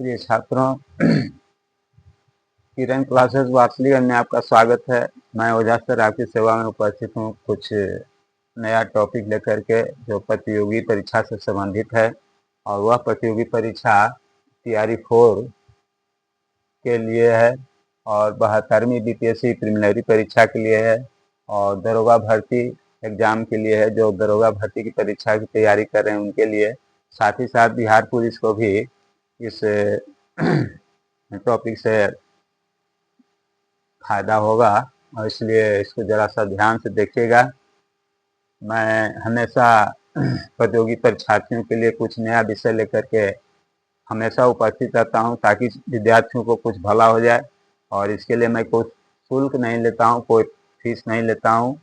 प्रिय छात्रों, किरण क्लासेस वात्सलीगंज में आपका स्वागत है। मैं ओझा सर आपकी सेवा में उपस्थित हूँ कुछ नया टॉपिक लेकर के जो प्रतियोगी परीक्षा से संबंधित है। और वह प्रतियोगी परीक्षा तैयारी 4 के लिए है और 72वीं बीपीएससी प्रीलिमिनरी परीक्षा के लिए है और दरोगा भर्ती एग्जाम के लिए है। जो दरोगा भर्ती की परीक्षा की तैयारी कर रहे हैं उनके लिए, साथ ही साथ बिहार पुलिस को भी इस टॉपिक से फायदा होगा और इसलिए इसको ज़रा सा ध्यान से देखिएगा। मैं हमेशा प्रतियोगी परीक्षार्थियों के लिए कुछ नया विषय लेकर के हमेशा उपस्थित रहता हूं ताकि विद्यार्थियों को कुछ भला हो जाए। और इसके लिए मैं कोई शुल्क नहीं लेता हूं, कोई फीस नहीं लेता हूं।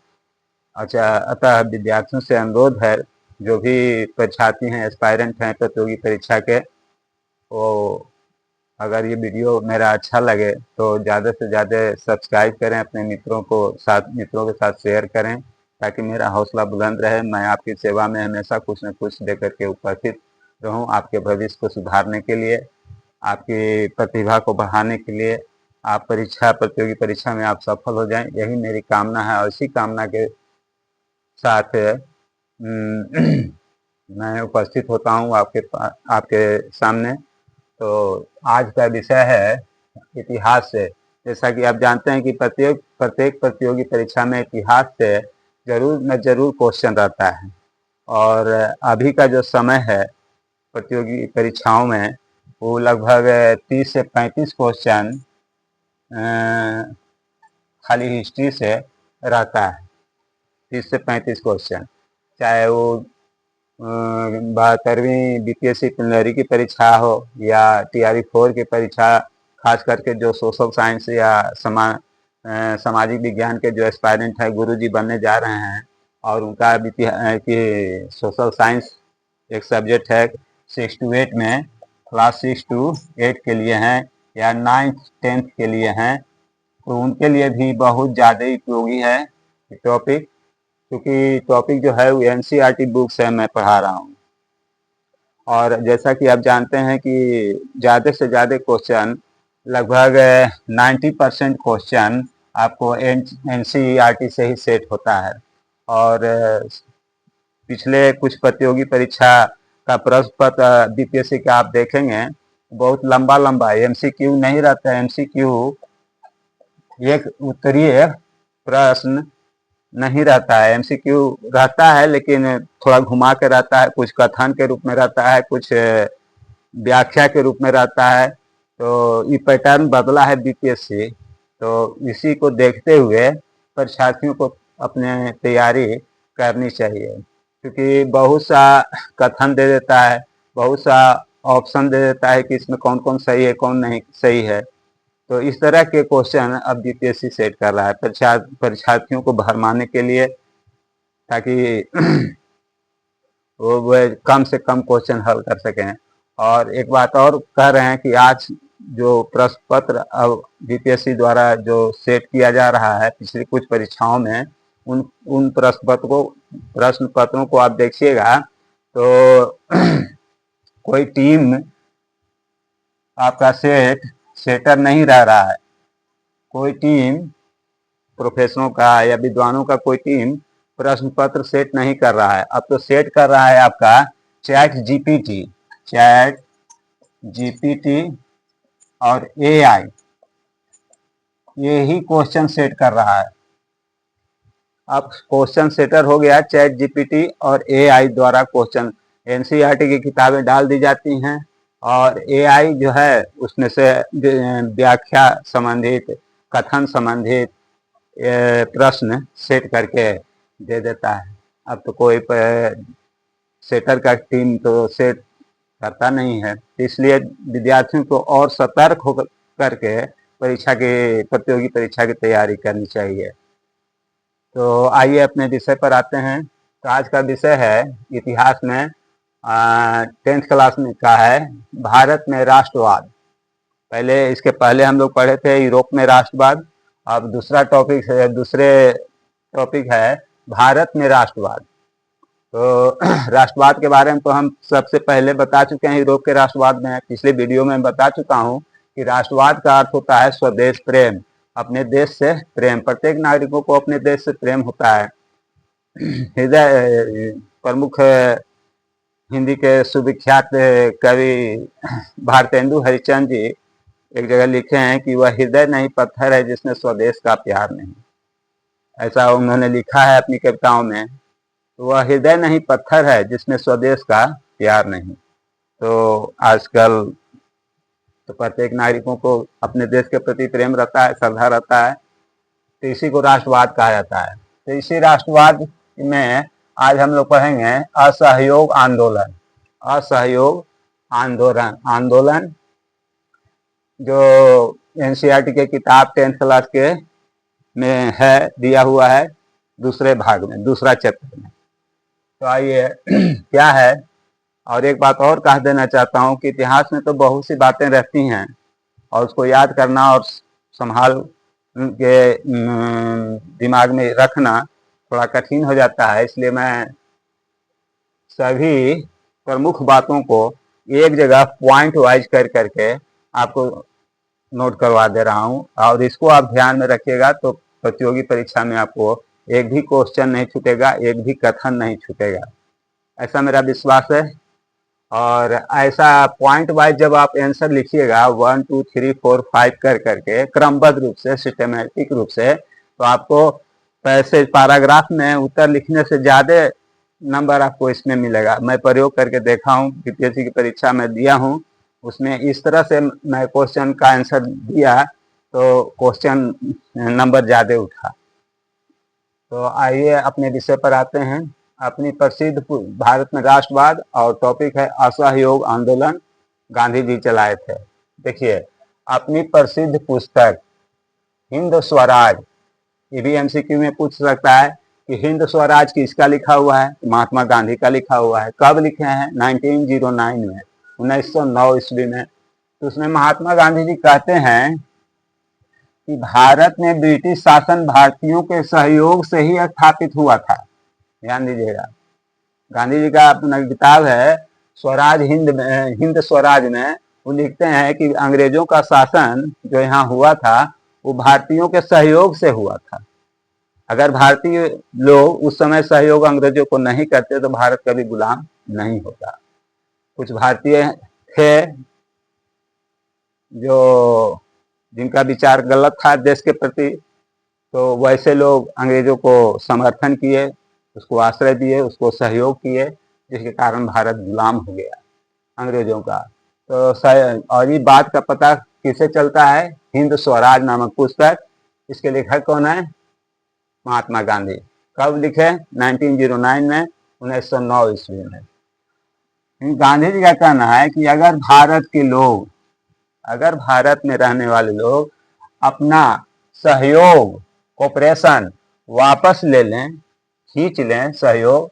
अच्छा, अतः विद्यार्थियों से अनुरोध है, जो भी परीक्षार्थी हैं, एस्पायरेंट हैं प्रतियोगी परीक्षा के, वो अगर ये वीडियो मेरा अच्छा लगे तो ज़्यादा से ज़्यादा सब्सक्राइब करें, अपने मित्रों के साथ शेयर करें ताकि मेरा हौसला बुलंद रहे। मैं आपकी सेवा में हमेशा कुछ न कुछ देकर के उपस्थित रहूं, आपके भविष्य को सुधारने के लिए, आपकी प्रतिभा को बढ़ाने के लिए, आप प्रतियोगी परीक्षा में आप सफल हो जाएं, यही मेरी कामना है। और इसी कामना के साथ मैं उपस्थित होता हूं आपके सामने। तो आज का विषय है इतिहास से। जैसा कि आप जानते हैं कि प्रत्येक प्रतियोगी परीक्षा में इतिहास से जरूर क्वेश्चन रहता है। और अभी का जो समय है प्रतियोगी परीक्षाओं में, वो लगभग 30 से 35 क्वेश्चन खाली हिस्ट्री से रहता है। 30 से 35 क्वेश्चन, चाहे वो 72वीं बीपीएससी प्रीलिमिनरी की परीक्षा हो या तैयारी 4 की परीक्षा, खास करके जो सोशल साइंस या सामाजिक विज्ञान के जो एस्पायरेंट है, गुरुजी बनने जा रहे हैं और उनका कि सोशल साइंस एक सब्जेक्ट है 6 to 8 में, क्लास 6 to 8 के लिए हैं या 9th 10th के लिए हैं, तो उनके लिए भी बहुत ज़्यादा उपयोगी है टॉपिक। क्योंकि टॉपिक जो है वो एनसीईआरटी बुक से मैं पढ़ा रहा हूँ। और जैसा कि आप जानते हैं कि ज़्यादा से ज़्यादा क्वेश्चन, लगभग 90% क्वेश्चन आपको एनसीईआरटी से ही सेट होता है। और पिछले कुछ प्रतियोगी परीक्षा का प्रश्न पत्र बीपीएससी का आप देखेंगे बहुत लंबा एमसीक्यू नहीं रहता है। एमसीक्यू एक उत्तरीय प्रश्न नहीं रहता है, एमसीक्यू रहता है लेकिन थोड़ा घुमा के रहता है, कुछ कथन के रूप में रहता है, कुछ व्याख्या के रूप में रहता है। तो ये पैटर्न बदला है बीपीएससी, तो इसी को देखते हुए परीक्षार्थियों को अपने तैयारी करनी चाहिए। क्योंकि बहुत सा कथन दे देता है, बहुत सा ऑप्शन दे देता है कि इसमें कौन कौन सही है कौन नहीं सही है। तो इस तरह के क्वेश्चन अब बीपीएससी सेट कर रहा है परीक्षार्थियों को भरमाने के लिए, ताकि वो कम से कम क्वेश्चन हल कर सकें। और एक बात और कह रहे हैं कि आज जो प्रश्न पत्र अब बीपीएससी द्वारा जो सेट किया जा रहा है पिछली कुछ परीक्षाओं में, उन प्रश्न पत्रों को आप देखिएगा तो कोई टीम आपका सेटर नहीं रह रहा है। कोई टीम प्रोफेसरों का या विद्वानों का कोई टीम प्रश्न पत्र सेट नहीं कर रहा है। अब तो सेट कर रहा है आपका चैट जीपीटी और एआई, ये ही क्वेश्चन सेट कर रहा है। अब क्वेश्चन सेटर हो गया चैट जीपीटी और एआई द्वारा क्वेश्चन, एनसीईआरटी की किताबें डाल दी जाती हैं और एआई जो है उसमें से व्याख्या संबंधित, कथन संबंधित प्रश्न सेट करके दे देता है। अब तो कोई सेटर का टीम तो सेट करता नहीं है, इसलिए विद्यार्थियों को और सतर्क होकर करके प्रतियोगी परीक्षा की तैयारी करनी चाहिए। तो आइए अपने विषय पर आते हैं। तो आज का विषय है इतिहास में 10th क्लास में का है भारत में राष्ट्रवाद। इसके पहले हम लोग पढ़े थे यूरोप में राष्ट्रवाद। अब दूसरे टॉपिक है भारत में राष्ट्रवाद। तो राष्ट्रवाद के बारे में तो हम सबसे पहले बता चुके हैं, यूरोप के राष्ट्रवाद में पिछले वीडियो में बता चुका हूं कि राष्ट्रवाद का अर्थ होता है स्वदेश प्रेम, अपने देश से प्रेम। प्रत्येक नागरिकों को अपने देश से प्रेम होता है। हृदय प्रमुख हिंदी के सुविख्यात कवि भारतेंदु हरिश्चंद्र जी एक जगह लिखे हैं कि वह हृदय नहीं पत्थर है जिसने स्वदेश का प्यार नहीं, ऐसा उन्होंने लिखा है अपनी कविताओं में। तो वह हृदय नहीं पत्थर है जिसमें स्वदेश का प्यार नहीं। तो आजकल तो प्रत्येक नागरिकों को अपने देश के प्रति प्रेम रहता है, श्रद्धा रहता है, तो इसी को राष्ट्रवाद कहा जाता है। तो इसी राष्ट्रवाद में आज हम लोग पढ़ेंगे असहयोग आंदोलन। असहयोग आंदोलन जो एनसीईआरटी के किताब 10th क्लास के में है, दिया हुआ है दूसरे भाग में, दूसरा चैप्टर में। तो आइए क्या है। और एक बात और कह देना चाहता हूँ कि इतिहास में तो बहुत सी बातें रहती हैं और उसको याद करना और संभाल के दिमाग में रखना थोड़ा कठिन हो जाता है। इसलिए मैं सभी प्रमुख बातों को एक जगह पॉइंट वाइज कर करके आपको नोट करवा दे रहा हूँ, और इसको आप ध्यान में रखिएगा तो प्रतियोगी परीक्षा में आपको एक भी क्वेश्चन नहीं छूटेगा, एक भी कथन नहीं छूटेगा, ऐसा मेरा विश्वास है। और ऐसा पॉइंट वाइज जब आप आंसर लिखिएगा 1 2 3 4 5 कर करके क्रमबद्ध रूप से, सिस्टमेटिक रूप से, तो आपको पैसेज पैराग्राफ में उत्तर लिखने से ज़्यादा नंबर आपको इसमें मिलेगा। मैं प्रयोग करके देखा हूँ, बीपीएससी की परीक्षा में दिया हूँ, उसमें इस तरह से मैं क्वेश्चन का आंसर दिया तो क्वेश्चन नंबर ज़्यादा उठा। तो आइए अपने विषय पर आते हैं। अपनी प्रसिद्ध भारत में राष्ट्रवाद, और टॉपिक है असहयोग आंदोलन, गांधी जी चलाए थे। देखिए, अपनी प्रसिद्ध पुस्तक हिंद स्वराज, ये भी एमसीक्यू में पूछ सकता है कि हिंद स्वराज किसका लिखा हुआ है। महात्मा गांधी का लिखा हुआ है। कब लिखे हैं? 1909 में, 1909 ईस्वी में। तो उसमें महात्मा गांधी जी कहते हैं कि भारत में ब्रिटिश शासन भारतीयों के सहयोग से ही स्थापित हुआ था। ध्यान दीजिएगा, गांधी जी का अपना किताब है स्वराज हिंद में, हिंद स्वराज में वो लिखते हैं कि अंग्रेजों का शासन जो यहाँ हुआ था वो भारतीयों के सहयोग से हुआ था। अगर भारतीय लोग उस समय सहयोग अंग्रेजों को नहीं करते तो भारत कभी गुलाम नहीं होता। कुछ भारतीय थे जो जिनका विचार गलत था देश के प्रति, तो वैसे लोग अंग्रेजों को समर्थन किए, उसको आश्रय दिए, उसको सहयोग किए, जिसके कारण भारत गुलाम हो गया अंग्रेजों का। तो और ये बात का पता किसे चलता है? हिंद स्वराज नामक पुस्तक, इसके लेखक कौन है? महात्मा गांधी। कब लिखे? 1909 में, 1909 ईस्वी में। गांधी जी का कहना है कि अगर भारत के लोग, अगर भारत में रहने वाले लोग अपना सहयोग, कोऑपरेशन वापस ले लें, खींच लें सहयोग,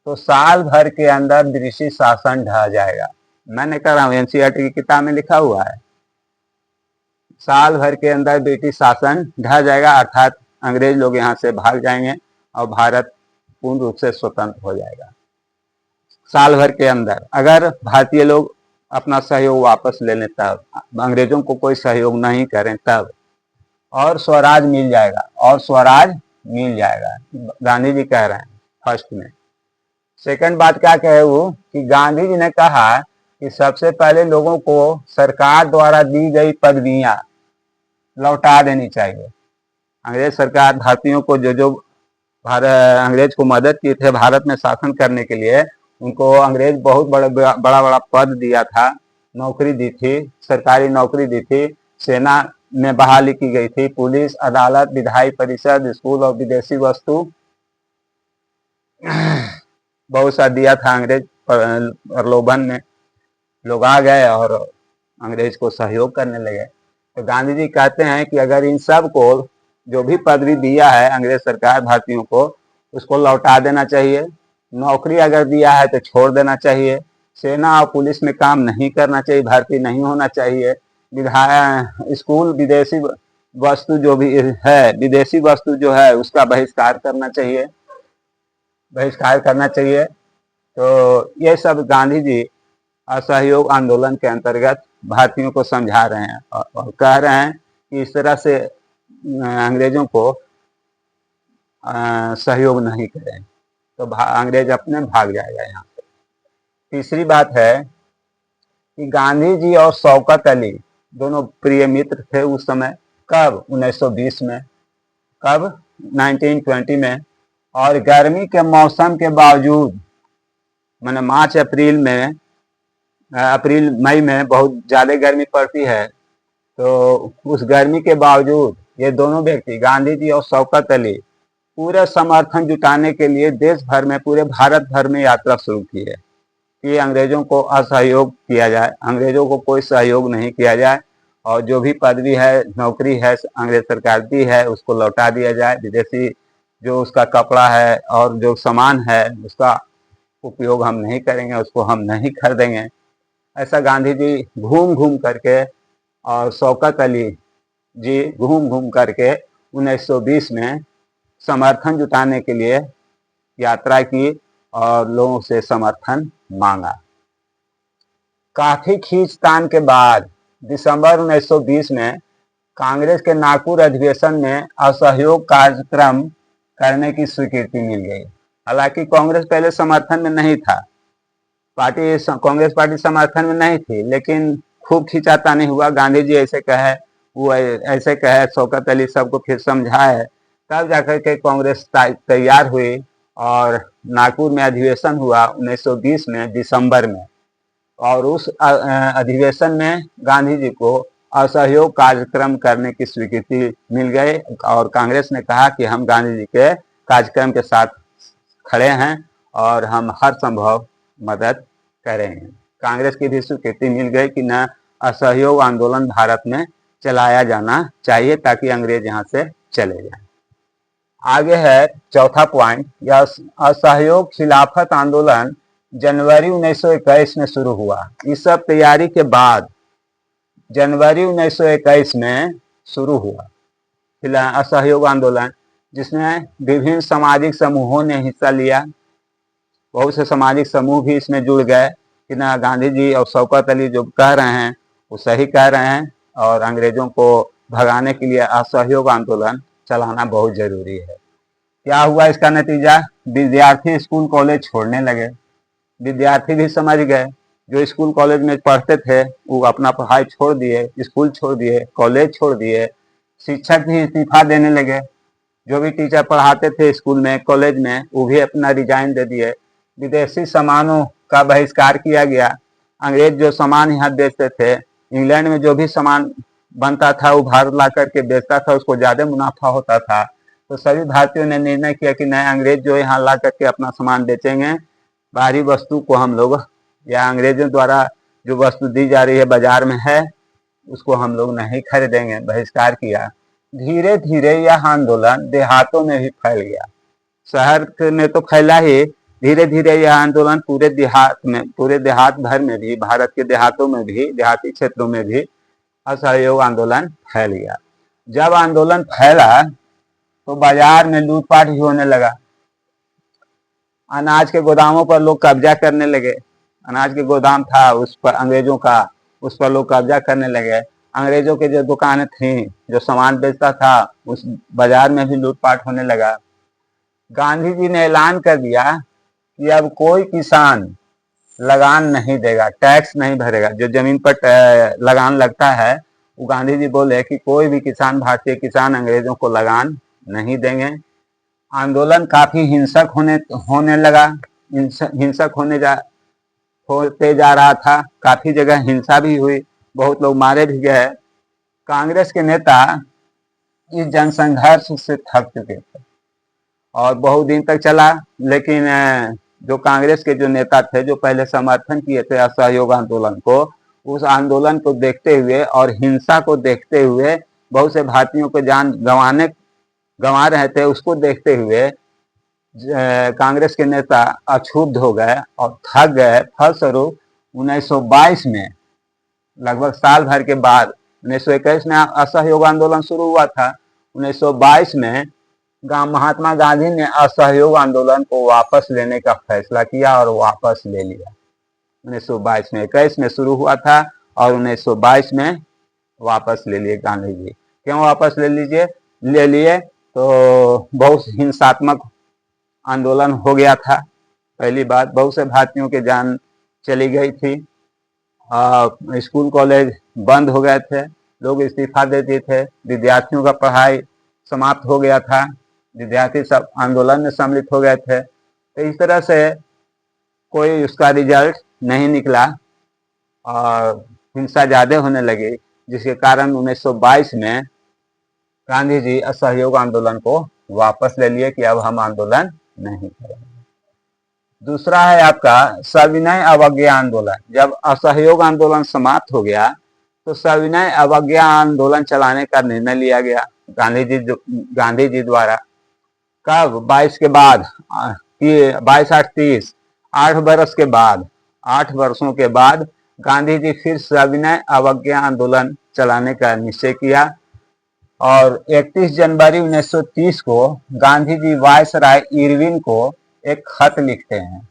तो साल भर के अंदर ब्रिटिश शासन ढह जाएगा। मैंने कह रहा हूँ, एनसीईआरटी की किताब में लिखा हुआ है, साल भर के अंदर ब्रिटिश शासन ढह जाएगा, अर्थात अंग्रेज लोग यहाँ से भाग जाएंगे और भारत पूर्ण रूप से स्वतंत्र हो जाएगा। साल भर के अंदर अगर भारतीय लोग अपना सहयोग वापस ले लें तब, अंग्रेजों को कोई सहयोग नहीं करें तब, और स्वराज मिल जाएगा, और स्वराज मिल जाएगा, गांधी जी कह रहे हैं फर्स्ट में। सेकंड बात क्या कहे वो कि गांधी जी ने कहा कि सबसे पहले लोगों को सरकार द्वारा दी गई पदवियां लौटा देनी चाहिए। अंग्रेज सरकार भारतीयों को जो अंग्रेज को मदद की थे भारत में शासन करने के लिए, उनको अंग्रेज बहुत बड़ा बड़ा पद दिया था, नौकरी दी थी, सरकारी नौकरी दी थी, सेना में बहाली की गई थी, पुलिस, अदालत, विधायी परिषद, स्कूल और विदेशी वस्तु बहुत सा दिया था अंग्रेज। प्रलोभन में लोग आ गए और अंग्रेज को सहयोग करने लगे। तो गांधी जी कहते हैं कि अगर इन सब को जो भी पदवी दिया है अंग्रेज सरकार भारतीयों को, उसको लौटा देना चाहिए। नौकरी अगर दिया है तो छोड़ देना चाहिए। सेना और पुलिस में काम नहीं करना चाहिए, भर्ती नहीं होना चाहिए। स्कूल, विदेशी वस्तु जो भी है, विदेशी वस्तु जो है उसका बहिष्कार करना चाहिए, बहिष्कार करना चाहिए। तो ये सब गांधी जी असहयोग आंदोलन के अंतर्गत भारतीयों को समझा रहे हैं और कह रहे हैं कि इस तरह से अंग्रेजों को सहयोग नहीं करें तो अंग्रेज अपने भाग जाएगा यहाँ से। तीसरी बात है कि गांधी जी और शौकत अली दोनों प्रिय मित्र थे उस समय। कब? 1920 में। कब? 1920 में। और गर्मी के मौसम के बावजूद, मैंने मार्च अप्रैल मई में बहुत ज़्यादा गर्मी पड़ती है, तो उस गर्मी के बावजूद ये दोनों व्यक्ति गांधी जी और शौकत अली पूरे समर्थन जुटाने के लिए देश भर में, पूरे भारत भर में यात्रा शुरू की है कि अंग्रेजों को असहयोग किया जाए, अंग्रेजों को कोई सहयोग नहीं किया जाए और जो भी पदवी है, नौकरी है अंग्रेज सरकार दी है उसको लौटा दिया जाए। विदेशी जो उसका कपड़ा है और जो सामान है उसका उपयोग हम नहीं करेंगे, उसको हम नहीं खरीदेंगे। ऐसा गांधी जी घूम घूम करके और शौकत अली जी घूम घूम करके 1920 में समर्थन जुटाने के लिए यात्रा की और लोगों से समर्थन मांगा। काफी खींचतान के बाद दिसंबर 1920 में कांग्रेस के नागपुर अधिवेशन में असहयोग कार्यक्रम करने की स्वीकृति मिल गई। हालांकि कांग्रेस पहले समर्थन में नहीं था, कांग्रेस पार्टी समर्थन में नहीं थी, लेकिन खूब खींचातानी हुआ। गांधी जी ऐसे कहे, वो ऐसे कहे, शौकत अली सबको फिर समझाए, तब जाकर के कांग्रेस तैयार हुई और नागपुर में अधिवेशन हुआ 1920 में दिसंबर में। और उस अधिवेशन में गांधी जी को असहयोग कार्यक्रम करने की स्वीकृति मिल गई और कांग्रेस ने कहा कि हम गांधी जी के कार्यक्रम के साथ खड़े हैं और हम हर संभव मदद करेंगे। कांग्रेस की भी स्वीकृति मिल गई कि न असहयोग आंदोलन भारत में चलाया जाना चाहिए ताकि अंग्रेज यहाँ से चले जाएं। आगे है चौथा पॉइंट, यह असहयोग खिलाफत आंदोलन जनवरी 1921 में शुरू हुआ। इस सब तैयारी के बाद जनवरी 1921 में शुरू हुआ असहयोग आंदोलन, जिसमें विभिन्न सामाजिक समूहों ने हिस्सा लिया। बहुत से सामाजिक समूह भी इसमें जुड़ गए कि ना गांधी जी और शौकत अली जो कह रहे हैं वो सही कह रहे हैं और अंग्रेजों को भगाने के लिए असहयोग आंदोलन चलाना बहुत जरूरी है। क्या हुआ इसका नतीजा? विद्यार्थी स्कूल कॉलेज छोड़ने लगे। विद्यार्थी भी समझ गए, जो स्कूल कॉलेज में पढ़ते थे वो अपना पढ़ाई छोड़ दिए, स्कूल छोड़ दिए, कॉलेज छोड़ दिए। शिक्षक भी इस्तीफा देने लगे, जो भी टीचर पढ़ाते थे स्कूल में, कॉलेज में, वो भी अपना रिजाइन दे दिए। विदेशी सामानों का बहिष्कार किया गया। अंग्रेज जो सामान यहाँ बेचते थे, इंग्लैंड में जो भी सामान बनता था वो भारत ला करके बेचता था, उसको ज़्यादा मुनाफा होता था। तो सभी भारतीयों ने निर्णय किया कि नए अंग्रेज जो यहाँ ला करके अपना सामान बेचेंगे, बाहरी वस्तु को हम लोग या अंग्रेजों द्वारा जो वस्तु दी जा रही है बाजार में है उसको हम लोग नहीं खरीदेंगे, बहिष्कार किया। धीरे धीरे यह आंदोलन देहातों में भी फैल गया। शहर में तो फैला ही, धीरे धीरे यह आंदोलन पूरे देहात भर में भी, भारत के देहातों में भी, देहाती क्षेत्रों में भी असहयोग आंदोलन फैल गया। जब आंदोलन फैला तो बाजार में लूटपाट भी होने लगा। अनाज के गोदामों पर लोग कब्जा करने लगे। अनाज के गोदाम था उस पर अंग्रेजों का, उस पर लोग कब्जा करने लगे। अंग्रेजों के जो दुकानें थी, जो सामान बेचता था, उस बाजार में भी लूटपाट होने लगा। गांधी जी ने ऐलान कर दिया कि अब कोई किसान लगान नहीं देगा, टैक्स नहीं भरेगा। जो जमीन पर लगान लगता है वो गांधी जी बोले कि कोई भी किसान, भारतीय किसान अंग्रेजों को लगान नहीं देंगे। आंदोलन काफी हिंसक होने लगा, हिंसक होते जा रहा था। काफी जगह हिंसा भी हुई, बहुत लोग मारे भी गए। कांग्रेस के नेता इस जनसंघर्ष से थक चुके थे और बहुत दिन तक चला, लेकिन जो कांग्रेस के जो नेता थे, जो पहले समर्थन किए थे असहयोग आंदोलन को, उस आंदोलन को देखते हुए और हिंसा को देखते हुए, बहुत से भारतीयों को जान गंवा रहे थे, उसको देखते हुए कांग्रेस के नेता अक्षुब्ध हो गए और थक गए। फलस्वरूप 1922 में, लगभग साल भर के बाद, 1921 में असहयोग आंदोलन शुरू हुआ था, 1922 में महात्मा गांधी ने असहयोग आंदोलन को वापस लेने का फैसला किया और वापस ले लिया। 1922 में 21 में शुरू हुआ था और 1922 में वापस ले लिए गांधी जी। क्यों वापस ले लिए? तो बहुत हिंसात्मक आंदोलन हो गया था। पहली बात, बहुत से भारतीयों के जान चली गई थी, स्कूल कॉलेज बंद हो गए थे, लोग इस्तीफा देते थे, विद्यार्थियों का पढ़ाई समाप्त हो गया था, विद्यार्थी सब आंदोलन में सम्मिलित हो गए थे। तो इस तरह से कोई उसका रिजल्ट नहीं निकला और हिंसा ज्यादा होने लगी, जिसके कारण 1922 में गांधी जी असहयोग आंदोलन को वापस ले लिए कि अब हम आंदोलन नहीं करेंगे। दूसरा है आपका सविनय अवज्ञा आंदोलन। जब असहयोग आंदोलन समाप्त हो गया तो सविनय अवज्ञा आंदोलन चलाने का निर्णय लिया गया गांधी जी द्वारा। कब? 22 के बाद, 22 8 30, 8 वर्षों के बाद गांधी जी फिर सविनय अवज्ञा आंदोलन चलाने का निश्चय किया और 31 जनवरी 1930 को गांधी जी वायसराय इरविन को एक खत लिखते हैं।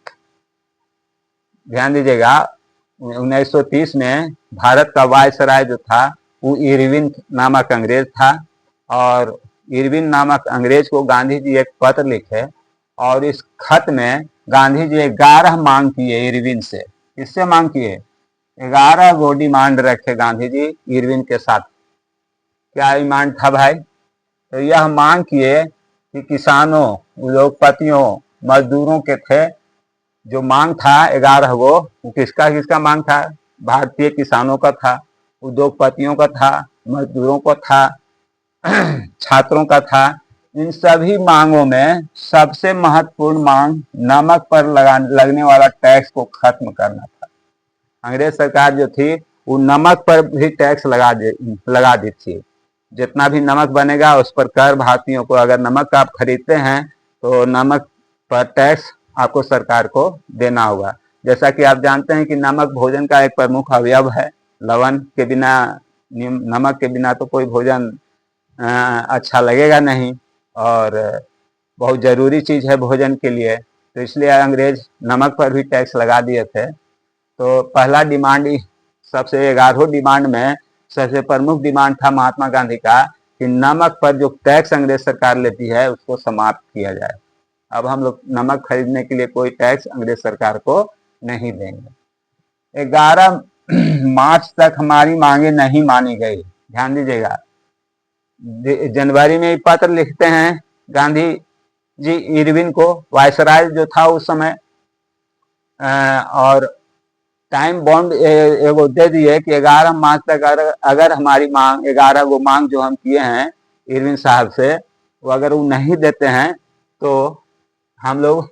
ध्यान दीजिएगा, 1930 में भारत का वायसराय जो था वो इरविन नामक अंग्रेज था और इरविन नामक अंग्रेज को गांधी जी एक पत्र लिखे और इस खत में गांधी जी 11 मांग किए इरविन से। किससे मांग किए? 11 गो डिमांड रखे गांधी जी इरविन के साथ। क्या डिमांड था भाई? तो यह मांग किए कि किसानों, उद्योगपतियों, मजदूरों के थे। जो मांग था 11 गो, वो किसका मांग था? भारतीय किसानों का था, उद्योगपतियों का था, मजदूरों का था, छात्रों का था। इन सभी मांगों में सबसे महत्वपूर्ण मांग नमक पर लगने वाला टैक्स को खत्म करना था। अंग्रेज सरकार जो थी वो नमक पर भी टैक्स लगा दी थी। जितना भी नमक बनेगा उस पर कर भारतीयों को, अगर नमक आप खरीदते हैं तो नमक पर टैक्स आपको सरकार को देना होगा। जैसा कि आप जानते हैं कि नमक भोजन का एक प्रमुख अवयव है। लवण के बिना, नमक के बिना तो कोई भोजन अच्छा लगेगा नहीं और बहुत जरूरी चीज है भोजन के लिए। तो इसलिए अंग्रेज नमक पर भी टैक्स लगा दिए थे। तो पहला डिमांड, सबसे 11 डिमांड में सबसे प्रमुख डिमांड था महात्मा गांधी का कि नमक पर जो टैक्स अंग्रेज सरकार लेती है उसको समाप्त किया जाए। अब हम लोग नमक खरीदने के लिए कोई टैक्स अंग्रेज सरकार को नहीं देंगे। 11 मार्च तक हमारी मांगे नहीं मानी गई। ध्यान दीजिएगा, जनवरी में पत्र लिखते हैं गांधी जी इरविन को, वायसराय जो था उस समय, और टाइम बॉन्ड एगो दे दिए कि 11 मार्च तक अगर हमारी मांग 11 गो मांग जो हम किए हैं इरविन साहब से, वो अगर वो नहीं देते हैं तो हम लोग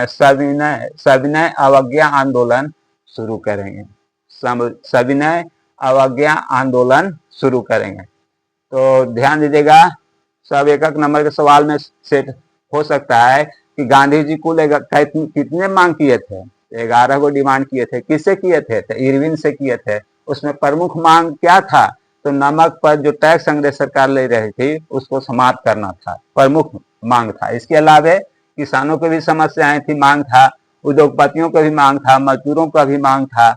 सविनय अवज्ञा आंदोलन शुरू करेंगे। सविनय अवज्ञा आंदोलन शुरू करेंगे। तो ध्यान दीजिएगा, सब एक नंबर के सवाल में सेट हो सकता है कि गांधी जी कुल कितने मांग किए थे? 11 को डिमांड किए थे। किससे किए थे? तो इरविन से किए थे। उसमें प्रमुख मांग क्या था? तो नमक पर जो टैक्स अंग्रेज सरकार ले रही थी उसको समाप्त करना था, प्रमुख मांग था। इसके अलावा किसानों की भी समस्याएं थी, मांग था, उद्योगपतियों का भी मांग था, मजदूरों का भी मांग था।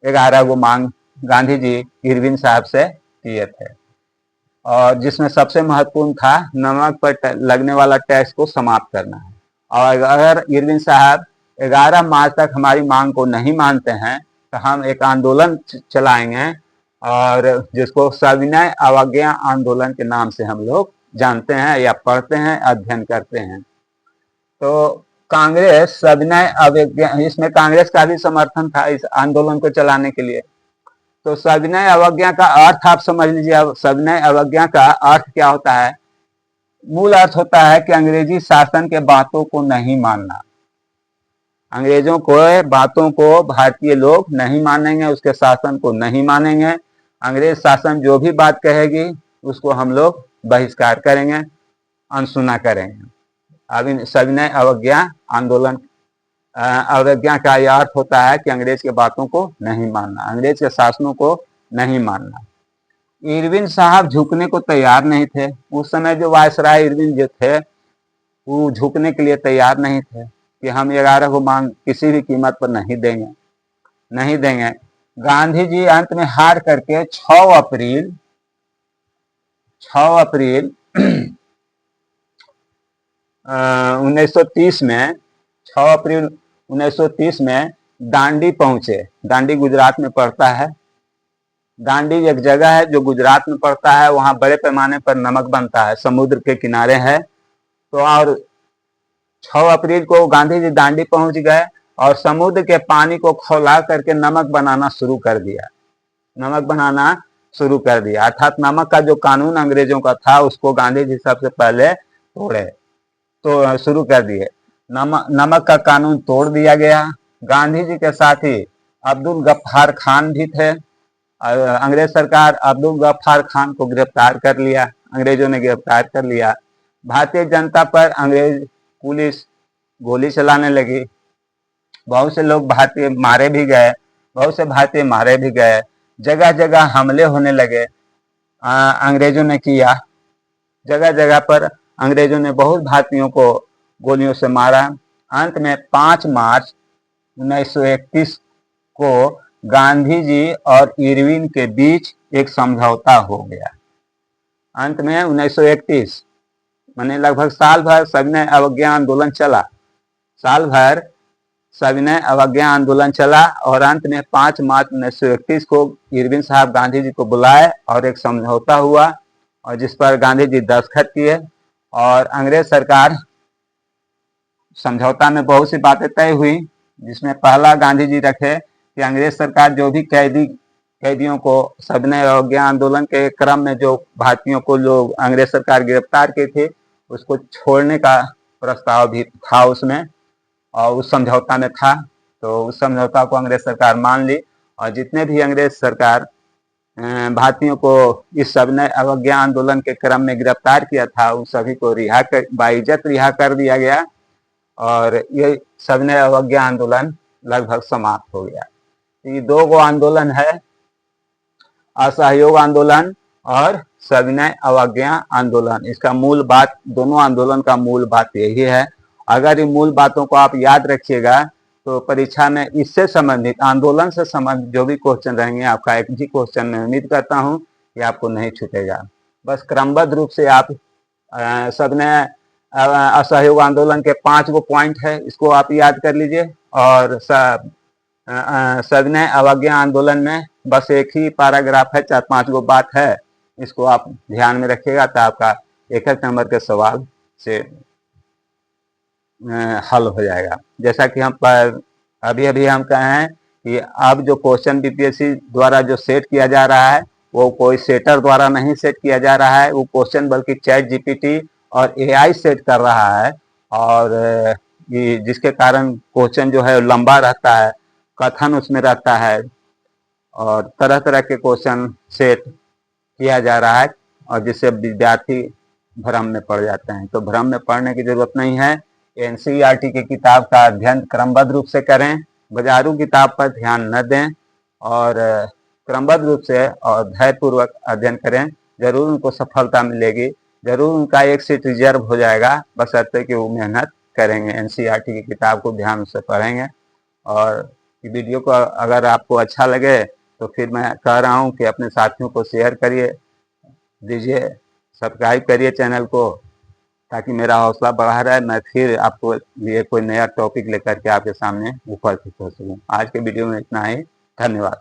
11 गो मांग गांधी जी इरविन साहब से किए थे और जिसमें सबसे महत्वपूर्ण था नमक पर लगने वाला टैक्स को समाप्त करना है। और अगर इरविन साहब 11 मार्च तक हमारी मांग को नहीं मानते हैं तो हम एक आंदोलन चलाएंगे और जिसको सविनय अवज्ञा आंदोलन के नाम से हम लोग जानते हैं या पढ़ते हैं, अध्ययन करते हैं। तो कांग्रेस सविनय अवज्ञा, इसमें कांग्रेस का भी समर्थन था इस आंदोलन को चलाने के लिए। तो सविनय अवज्ञा का अर्थ आप समझ लीजिए। अब सविनय अवज्ञा का अर्थ क्या होता है? मूल अर्थ होता है कि अंग्रेजी शासन के बातों को नहीं मानना। अंग्रेजों को बातों को भारतीय लोग नहीं मानेंगे, उसके शासन को नहीं मानेंगे। अंग्रेज शासन जो भी बात कहेगी उसको हम लोग बहिष्कार करेंगे, अनसुना करेंगे। अब सविनय अवज्ञा आंदोलन, अवज्ञा का यह अर्थ होता है कि अंग्रेज के बातों को नहीं मानना, अंग्रेज के शासनों को नहीं मानना। इरविन साहब झुकने को तैयार नहीं थे। उस समय जो वायसराय इरविन जो थे वो झुकने के लिए तैयार नहीं थे कि हम 11 को मांग किसी भी कीमत पर नहीं देंगे, नहीं देंगे। गांधी जी अंत में हार करके 6 अप्रैल 1930 में 6 अप्रैल 1930 में दांडी पहुंचे। दांडी गुजरात में पड़ता है। दांडी एक जगह है जो गुजरात में पड़ता है। वहां बड़े पैमाने पर नमक बनता है, समुद्र के किनारे है। तो और 6 अप्रैल को गांधी जी दांडी पहुंच गए और समुद्र के पानी को खौला करके नमक बनाना शुरू कर दिया। नमक बनाना शुरू कर दिया, अर्थात नमक का जो कानून अंग्रेजों का था उसको गांधी जी सबसे पहले तोड़े, तो शुरू कर दिए। नमक का कानून तोड़ दिया गया। गांधी जी के साथ ही अब्दुल गफ्फार खान भी थे। अंग्रेज सरकार अब्दुल गफ्फार खान को गिरफ्तार कर लिया, अंग्रेजों ने गिरफ्तार कर लिया। भारतीय जनता पर अंग्रेज पुलिस गोली चलाने लगी। बहुत से लोग भारतीय मारे भी गए, बहुत से भारतीय मारे भी गए। जगह जगह हमले होने लगे, अंग्रेजों ने किया। जगह जगह पर अंग्रेजों ने बहुत भारतीयों को गोलियों से मारा। अंत में 5 मार्च 1931 को गांधी जी और इरविन के बीच एक समझौता हो गया। अंत में 1931 माने लगभग साल भर सविनय अवज्ञा आंदोलन चला। साल भर सविनय अवज्ञा आंदोलन चला और अंत में 5 मार्च 1931 को इरविन साहब गांधी जी को बुलाए और एक समझौता हुआ और जिस पर गांधी जी दस्तखत किए। और अंग्रेज सरकार समझौता में बहुत सी बातें तय हुई, जिसमें पहला गांधी जी रखे कि अंग्रेज सरकार जो भी कैदियों को सविनय अवज्ञा आंदोलन के क्रम में जो भारतीयों को जो अंग्रेज सरकार गिरफ्तार किए थे उसको छोड़ने का प्रस्ताव भी था उसमें, और उस समझौता में था। तो उस समझौता को अंग्रेज सरकार मान ली और जितने भी अंग्रेज सरकार भारतीयों को इस सविनय अवज्ञा आंदोलन के क्रम में गिरफ्तार किया था उन सभी को बाइज्जत रिहा कर दिया गया और ये सविनय अवज्ञा आंदोलन लगभग समाप्त हो गया। ये 2 आंदोलन है, असहयोग आंदोलन और सविनय अवज्ञा आंदोलन। इसका मूल बात, दोनों आंदोलन का मूल बात यही है। अगर इन मूल बातों को आप याद रखिएगा तो परीक्षा में इससे संबंधित, आंदोलन से संबंधित जो भी क्वेश्चन रहेंगे, आपका एक भी क्वेश्चन मैं उम्मीद करता हूं कि आपको नहीं छूटेगा। बस क्रमबद्ध रूप से आप सविनय असहयोग आंदोलन के 5 पॉइंट है, इसको आप याद कर लीजिए। और सविनय अवज्ञा आंदोलन में बस एक ही पैराग्राफ है, 4-5 बात है, इसको आप ध्यान में रखिएगा तो आपका 1 नंबर के सवाल से हल हो जाएगा। जैसा कि हम अभी हम कहे हैं कि अब जो क्वेश्चन बीपीएससी द्वारा जो सेट किया जा रहा है वो कोई सेटर द्वारा नहीं सेट किया जा रहा है, वो क्वेश्चन बल्कि चैट जीपीटी और एआई सेट कर रहा है। और जिसके कारण क्वेश्चन जो है लंबा रहता है, कथन उसमें रहता है और तरह तरह के क्वेश्चन सेट किया जा रहा है और जिससे विद्यार्थी भ्रम में पड़ जाते हैं। तो भ्रम में पड़ने की जरूरत नहीं है। एनसीईआरटी की किताब का अध्ययन क्रमबद्ध रूप से करें, बाजारू किताब पर ध्यान न दें और क्रमबद्ध रूप से और धैर्यपूर्वक अध्ययन करें। जरूर उनको सफलता मिलेगी, जरूर उनका एक सीट रिजर्व हो जाएगा, बशर्ते कि वो मेहनत करेंगे, एनसीईआरटी की किताब को ध्यान से पढ़ेंगे। और वीडियो को अगर आपको अच्छा लगे तो फिर मैं कह रहा हूँ कि अपने साथियों को शेयर करिए दीजिए, सब्सक्राइब करिए चैनल को ताकि मेरा हौसला बढ़ा रहे, मैं फिर आपको लिए कोई नया टॉपिक लेकर के आपके सामने उपस्थित हो सकूँ। आज के वीडियो में इतना ही, धन्यवाद।